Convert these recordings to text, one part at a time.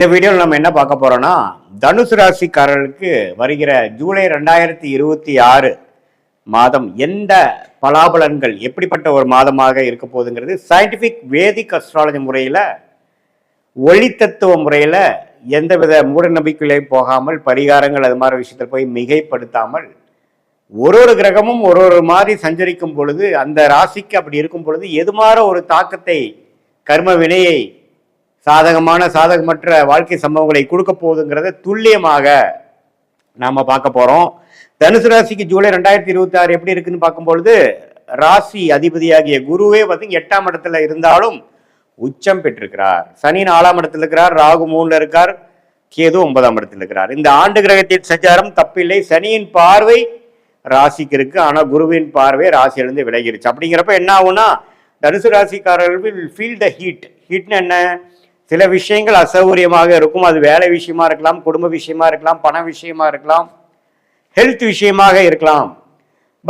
இந்த வீடியோவில் நம்ம என்ன பார்க்க போறோம்னா தனுசு ராசிக்காரர்களுக்கு வருகிற ஜூலை 2026 மாதம் எந்த பலாபலன்கள் எப்படிப்பட்ட ஒரு மாதமாக இருக்க போகுதுங்கிறது சயின்டிபிக் வேதிக் அஸ்ட்ராலஜி முறையில் ஒளித்தத்துவ முறையில் எந்தவித மூட நம்பிக்கையிலையும் போகாமல் பரிகாரங்கள் அது மாதிரி விஷயத்தில் போய் மிகைப்படுத்தாமல் ஒரு கிரகமும் ஒரு மாதிரி சஞ்சரிக்கும் பொழுது அந்த ராசிக்கு அப்படி இருக்கும் பொழுது எது மாதிரி ஒரு தாக்கத்தை கர்ம வினையை சாதகமான சாதகமற்ற வாழ்க்கை சம்பவங்களை கொடுக்க போகுதுங்கிறத துல்லியமாக நாம பார்க்க போறோம். தனுசு ராசிக்கு ஜூலை 2026 எப்படி இருக்குன்னு பார்க்கும்பொழுது ராசி அதிபதியாகிய குருவே வந்து 8ஆம் இடத்துல இருந்தாலும் உச்சம் பெற்றிருக்கிறார். சனி 4ஆம் இடத்துல இருக்கிறார், ராகு 3ல இருக்கார், கேது 9ஆம் இடத்துல இருக்கிறார். இந்த ஆண்டு கிரகத்தின் சஞ்சாரம் தப்பில்லை. சனியின் பார்வை ராசிக்கு இருக்கு, ஆனா குருவின் பார்வை ராசியிலிருந்து விலகிருச்சு. அப்படிங்கிறப்ப என்ன ஆகும்னா தனுசு ராசிக்காரர்கள் ஃபீல் த ஹீட். ஹீட்னு என்ன? சில விஷயங்கள் அசௌகரியமாக இருக்கும். அது வேலை விஷயமா இருக்கலாம், குடும்ப விஷயமா இருக்கலாம், பண விஷயமா இருக்கலாம், ஹெல்த் விஷயமாக இருக்கலாம்.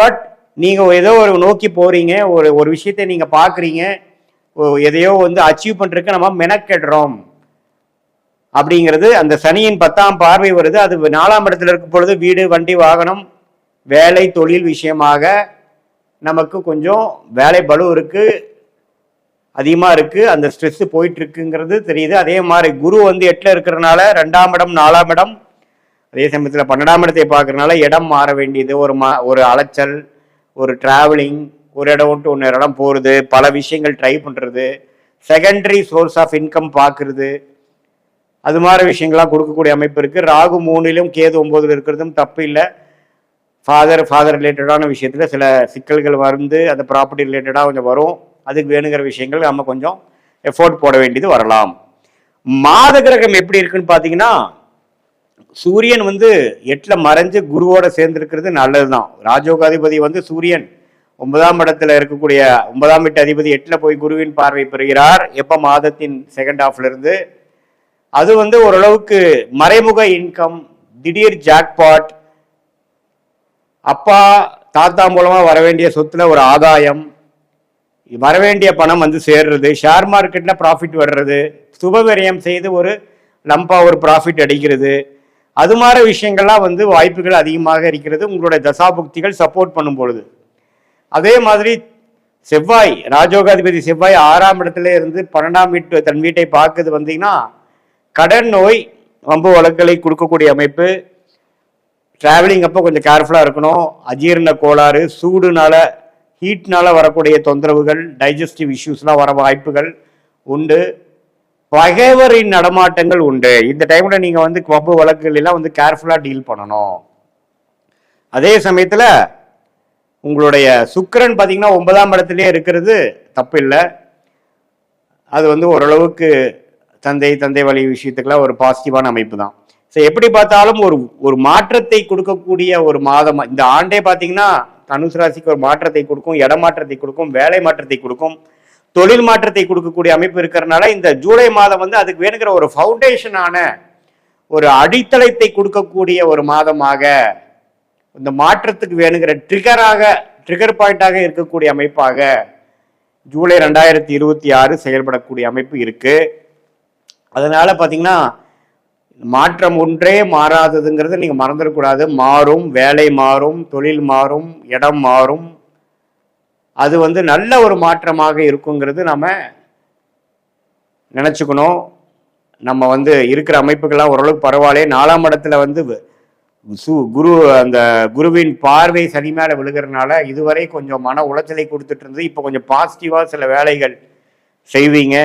பட் நீங்க ஏதோ ஒரு நோக்கி போறீங்க, ஒரு விஷயத்தை நீங்க பாக்குறீங்க, எதையோ வந்து அச்சீவ் பண்றதுக்கு நம்ம மெனக்கெடுறோம் அப்படிங்கிறது அந்த சனியின் 10ஆம் பார்வை வருது. அது 4ஆம் இடத்துல இருக்கும் பொழுது வீடு, வண்டி, வாகனம், வேலை, தொழில் விஷயமாக நமக்கு கொஞ்சம் வேலை பளு இருக்கு, அதிகமாக இருக்கு, அந்த ஸ்ட்ரெஸ் போயிட்டு இருக்குங்கிறது தெரியுது. அதே மாதிரி குரு வந்து 8ல இருக்கிறதுனால 2ஆம் இடம் 4ஆம் இடம், அதே சமயத்தில் 12ஆம் இடத்தை பார்க்கறதுனால இடம் மாற வேண்டியது, ஒரு அலைச்சல், ஒரு டிராவலிங், ஒரு இடம் விட்டு இன்னொரு இடம் போகிறது, பல விஷயங்கள் ட்ரை பண்ணுறது, செகண்டரி சோர்ஸ் ஆஃப் இன்கம் பார்க்கறது, அது மாதிரி விஷயங்கள்லாம் கொடுக்கக்கூடிய அமைப்பு இருக்குது. ராகு 3லும் கேது 9ல் இருக்கிறதும் தப்பு இல்லை. ஃபாதர் ரிலேட்டடான விஷயத்தில் சில சிக்கல்கள் வந்து அந்த ப்ராப்பர்ட்டி ரிலேட்டடாக கொஞ்சம் வரும். அதுக்கு வேணுங்கிற விஷயங்கள் நம்ம கொஞ்சம் எஃபோர்ட் போட வேண்டியது வரலாம். மாத கிரகம் எப்படி இருக்குன்னு பார்த்தீங்கன்னா சூரியன் வந்து 8ல மறைஞ்சு குருவோட சேர்ந்திருக்கிறது நல்லதுதான். ராஜயோகாதிபதி வந்து சூரியன் 9ஆம் இடத்துல இருக்கக்கூடிய 9ஆம் வீட்டு அதிபதி 8ல போய் குருவின் பார்வை பெறுகிறார். எப்போ? மாதத்தின் செகண்ட் ஹாஃப்ல இருந்து. அது வந்து ஓரளவுக்கு மறைமுக இன்கம், திடீர் ஜாக்பாட், அப்பா தாத்தா மூலமா வர வேண்டிய சொத்துல ஒரு ஆதாயம், வரவேண்டிய பணம் வந்து சேர்றது, ஷேர் மார்க்கெட்ல ப்ராஃபிட் வர்றது, சுபவிரயம் செய்து ஒரு லம்பா ஒரு ப்ராஃபிட் அடிக்கிறது, அது மாதிரி விஷயங்கள்லாம் வந்து வாய்ப்புகள் அதிகமாக இருக்கிறது உங்களுடைய தசாபுக்திகள் சப்போர்ட் பண்ணும் பொழுது. அதே மாதிரி செவ்வாய், ராஜயோகாதிபதி செவ்வாய் 6ஆம் இடத்துல இருந்து 12ஆம் வீட்டு தன் வீட்டை பார்க்குது. வந்தீங்கன்னா கடன் நோய், வம்பு வழக்குகளை கொடுக்கக்கூடிய அமைப்பு. டிராவலிங் அப்போ கொஞ்சம் கேர்ஃபுல்லாக இருக்கணும். அஜீரண கோளாறு, சூடுனால ஹீட்னால வரக்கூடிய தொந்தரவுகள், டைஜஸ்டிவ் இஷ்யூஸ்லாம் வர வாய்ப்புகள் உண்டு. பகைவரின் நடமாட்டங்கள் உண்டு. இந்த டைம்ல நீங்க வந்து வம்பு வழக்குகள் எல்லாம் வந்து கேர்ஃபுல்லா டீல் பண்ணணும். அதே சமயத்துல உங்களுடைய சுக்கிரன் பார்த்தீங்கன்னா 9ஆம் இடத்துலயே இருக்கிறது தப்பு இல்லை. அது வந்து ஓரளவுக்கு தந்தை வழி விஷயத்துக்கெல்லாம் ஒரு பாசிட்டிவான அமைப்பு தான். ஸோ எப்படி பார்த்தாலும் ஒரு மாற்றத்தை கொடுக்கக்கூடிய ஒரு மாதம் இந்த ஆண்டே பார்த்தீங்கன்னா தனுசு ராசிக்கு ஒரு மாற்றத்தை கொடுக்கும், இடமாற்றத்தை கொடுக்கும், வேலை மாற்றத்தை கொடுக்கும், தொழில் மாற்றத்தை கொடுக்கக்கூடிய அமைப்பு இருக்கிறதுனால இந்த ஜூலை மாதம் வந்து அதுக்கு வேணுங்கிற ஒரு ஃபவுண்டேஷனான ஒரு அடித்தளத்தை கொடுக்கக்கூடிய ஒரு மாதமாக, இந்த மாற்றத்துக்கு வேணுங்கிற ட்ரிகர் பாயிண்டாக இருக்கக்கூடிய அமைப்பாக ஜூலை 2026 செயல்படக்கூடிய அமைப்பு இருக்கு. அதனால பார்த்தீங்கன்னா மாற்றம் ஒன்றே மாறாததுங்கிறத நீங்க மறந்துடக்கூடாது. மாறும், வேலை மாறும், தொழில் மாறும், இடம் மாறும். அது வந்து நல்ல ஒரு மாற்றமாக இருக்குங்கிறது நம்ம நினைச்சுக்கணும். நம்ம வந்து இருக்கிற அமைப்புகள்லாம் ஓரளவுக்கு பரவாயில்ல. 4ஆம் இடத்துல வந்து அந்த குருவின் பார்வை சனி மேல விழுகிறதுனால இதுவரை கொஞ்சம் மன உளைச்சலை கொடுத்துட்டு இருந்தது. இப்போ கொஞ்சம் பாசிட்டிவா சில வேலைகள் செய்வீங்க.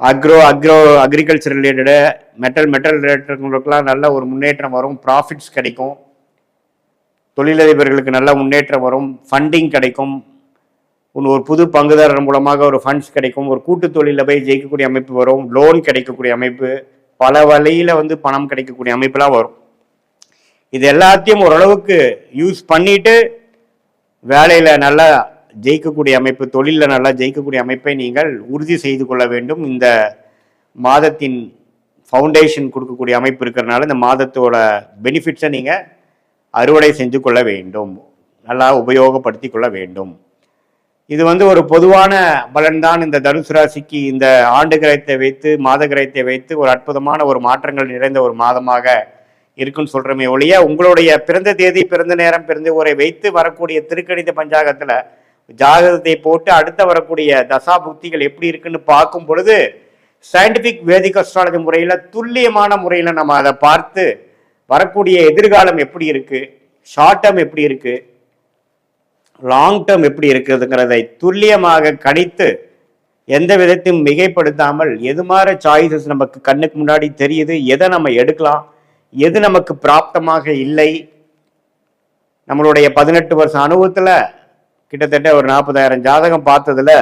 அக்ரிகல்ச்சர் ரிலேட்டடு, மெட்டல் ரிலேட்டடுங்களுக்கெல்லாம் நல்ல ஒரு முன்னேற்றம் வரும், ப்ராஃபிட்ஸ் கிடைக்கும், தொழிலதிபர்களுக்கு நல்ல முன்னேற்றம் வரும், ஃபண்டிங் கிடைக்கும், ஒரு புது பங்குதாரர் மூலமாக ஒரு ஃபண்ட்ஸ் கிடைக்கும், ஒரு கூட்டு தொழிலில் போய் ஜெயிக்கக்கூடிய அமைப்பு வரும், லோன் கிடைக்கக்கூடிய அமைப்பு, பல வழியில வந்து பணம் கிடைக்கக்கூடிய அமைப்புலாம் வரும். இது எல்லாத்தையும் ஓரளவுக்கு யூஸ் பண்ணிட்டு வேலையில நல்லா ஜெயிக்கக்கூடிய அமைப்பு, தொழிலில் நல்லா ஜெயிக்கக்கூடிய அமைப்பை நீங்கள் உறுதி செய்து கொள்ள வேண்டும். இந்த மாதத்தின் ஃபவுண்டேஷன் கொடுக்கக்கூடிய அமைப்பு இருக்கிறதுனால இந்த மாதத்தோட பெனிஃபிட்ஸை நீங்கள் அறுவடை செஞ்சு கொள்ள வேண்டும், நல்லா உபயோகப்படுத்தி கொள்ள வேண்டும். இது ஒரு பொதுவான பலன் தான். இந்த தனுசு ராசிக்கு இந்த ஆண்டு கிரகத்தை வைத்து மாத கிரகத்தை வைத்து ஒரு அற்புதமான ஒரு மாற்றங்கள் நிறைந்த ஒரு மாதமாக இருக்குன்னு சொல்றமே ஒழிய, உங்களுடைய பிறந்த தேதி, பிறந்த நேரம், பிறந்த ஊரை வைத்து வரக்கூடிய திருக்கணித பஞ்சாங்கத்துல ஜாதகத்தை போட்டு அடுத்த வரக்கூடிய தசா புக்திகள் எப்படி இருக்குன்னு பார்க்கும் பொழுது சயின்டிபிக் வேதிக் அஸ்ட்ராலஜி முறையில துல்லியமான முறையில நம்ம அதை பார்த்து வரக்கூடிய எதிர்காலம் எப்படி இருக்கு, ஷார்ட் டேர்ம் எப்படி இருக்கு, லாங் டேர்ம் எப்படி இருக்குதுங்கிறதை துல்லியமாக கணித்து எந்த விதத்தையும் மிகைப்படுத்தாமல் எது மாதிரி சாய்ஸஸ் நமக்கு கண்ணுக்கு முன்னாடி தெரியுது, எதை நம்ம எடுக்கலாம், எது நமக்கு பிராப்தமாக இல்லை. நம்மளுடைய 18 வருஷம் அனுபவத்துல கிட்டத்தட்ட ஒரு 40,000 ஜாதகம் பார்த்ததுல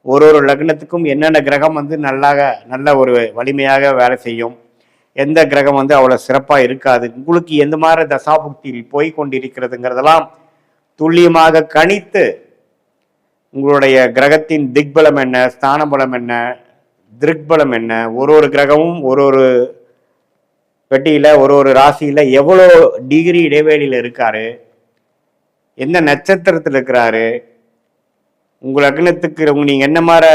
ஒரு லக்னத்துக்கும் என்னென்ன கிரகம் நல்ல ஒரு வலிமையாக வேலை செய்யும், எந்த கிரகம் அவ்வளோ சிறப்பாக இருக்காது, உங்களுக்கு எந்த மாதிரி தசாபுக்தியில் போய் கொண்டிருக்கிறதுங்கிறதெல்லாம் துல்லியமாக கணித்து உங்களுடைய கிரகத்தின் திக்பலம் என்ன, ஸ்தான பலம் என்ன, திருக்பலம் என்ன, ஒரு கிரகமும் ஒரு பெட்டியில ஒரு ராசியில எவ்வளோ டிகிரி இடைவெளியில் இருக்காரு, எந்த நட்சத்திரத்தில் இருக்கிறாரு, உங்க லக்னத்துக்கு நீங்க என்ன மாதிரி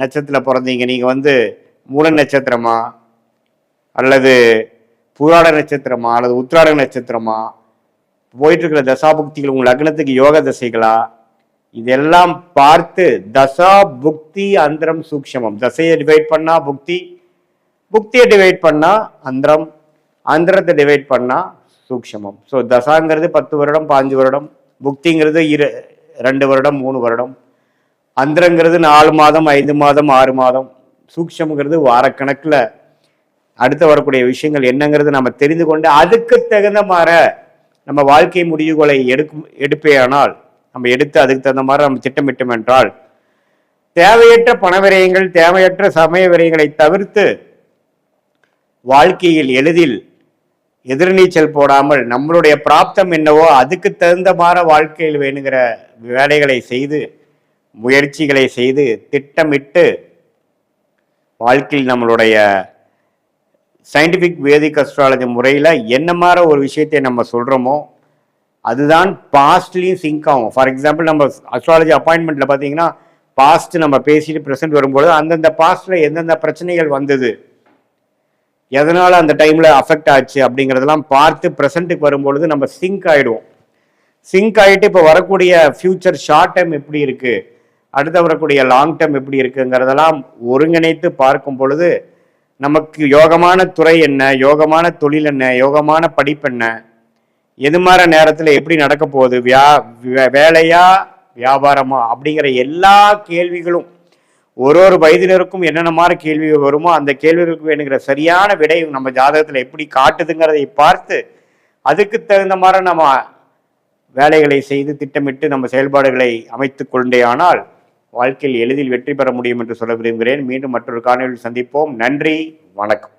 நட்சத்திரத்தில் பிறந்தீங்க, நீங்க மூல நட்சத்திரமா அல்லது பூராட நட்சத்திரமா அல்லது உத்திராட நட்சத்திரமா, போயிட்டு இருக்கிற தசாபுக்திகள் உங்க லக்னத்துக்கு யோக தசைகளா, இதெல்லாம் பார்த்து தசா புக்தி அந்தரம் சூக்ஷமம், தசையை டிவைட் பண்ணா புக்தி, புக்தியை டிவைட் பண்ணா அந்தரம், அந்தரத்தை டிவைட் பண்ணா சூக்ஷமம். ஸோ தசாங்கிறது 10 வருடம் 5 வருடம், புக்திங்கிறது 2 வருடம் 3 வருடம், அந்தரங்கிறது 4 மாதம் 5 மாதம் 6 மாதம், சூக்ஷம்ங்கிறது வாரக்கணக்கில் அடுத்து வரக்கூடிய விஷயங்கள் என்னங்கிறது நம்ம தெரிந்து கொண்டு அதுக்கு தகுந்த மாதிரி நம்ம வாழ்க்கை முடிவுகளை எடுப்பேயானால், நம்ம எடுத்து அதுக்கு தகுந்த மாதிரி நம்ம திட்டமிட்டோம் என்றால் தேவையற்ற பண விரயங்கள், தேவையற்ற சமய விரயங்களை தவிர்த்து வாழ்க்கையில் எளிதில் எதிர்நீச்சல் போடாமல் நம்மளுடைய பிராப்தம் என்னவோ அதுக்கு தகுந்த மாதிரி வாழ்க்கையில் வேணுங்கிற வேலைகளை செய்து, முயற்சிகளை செய்து, திட்டமிட்டு வாழ்க்கையில் நம்மளுடைய சயின்டிபிக் வேதிக் அஸ்ட்ராலஜி முறையில் என்ன மாதிரி ஒரு விஷயத்தை நம்ம சொல்கிறோமோ அதுதான் பாஸ்ட்லேயும் சிங்க் ஆகும். ஃபார் எக்ஸாம்பிள், நம்ம அஸ்ட்ராலஜி அப்பாயின்மெண்ட்டில் பார்த்தீங்கன்னா பாஸ்ட் நம்ம பேசிட்டு ப்ரெசென்ட் வரும்போது அந்தந்த பாஸ்டில் எந்தெந்த பிரச்சனைகள் வந்தது, எதனால் அந்த டைமில் அஃபெக்ட் ஆச்சு அப்படிங்கிறதெல்லாம் பார்த்து ப்ரெசண்ட்டுக்கு வரும்பொழுது நம்ம சிங்க் ஆகிடுவோம். சிங்க் ஆகிட்டு இப்போ வரக்கூடிய ஃபியூச்சர் ஷார்ட் டைம் எப்படி இருக்குது, அடுத்து வரக்கூடிய லாங் டேர்ம் எப்படி இருக்குங்கிறதெல்லாம் ஒருங்கிணைத்து பார்க்கும் பொழுது நமக்கு யோகமான துறை என்ன, யோகமான தொழில் என்ன, யோகமான படிப்பு என்ன, எது மாதிரி நேரத்தில் எப்படி நடக்க போகுது, வேலையா வியாபாரமா அப்படிங்கிற எல்லா கேள்விகளும் ஒரு வயதினருக்கும் என்னென்ன மாதிரி கேள்விகள் வருமோ அந்த கேள்விகளுக்கு வேணுங்கிற சரியான விடை நம்ம ஜாதகத்தில் எப்படி காட்டுதுங்கிறதை பார்த்து அதுக்கு தகுந்த மாதிரி நம்ம வேலைகளை செய்து திட்டமிட்டு நம்ம செயல்பாடுகளை அமைத்து கொண்டே ஆனால் வாழ்க்கையில் எளிதில் வெற்றி பெற முடியும் என்று சொல்ல விரும்புகிறேன். மீண்டும் மற்றொரு காணொலியில் சந்திப்போம். நன்றி, வணக்கம்.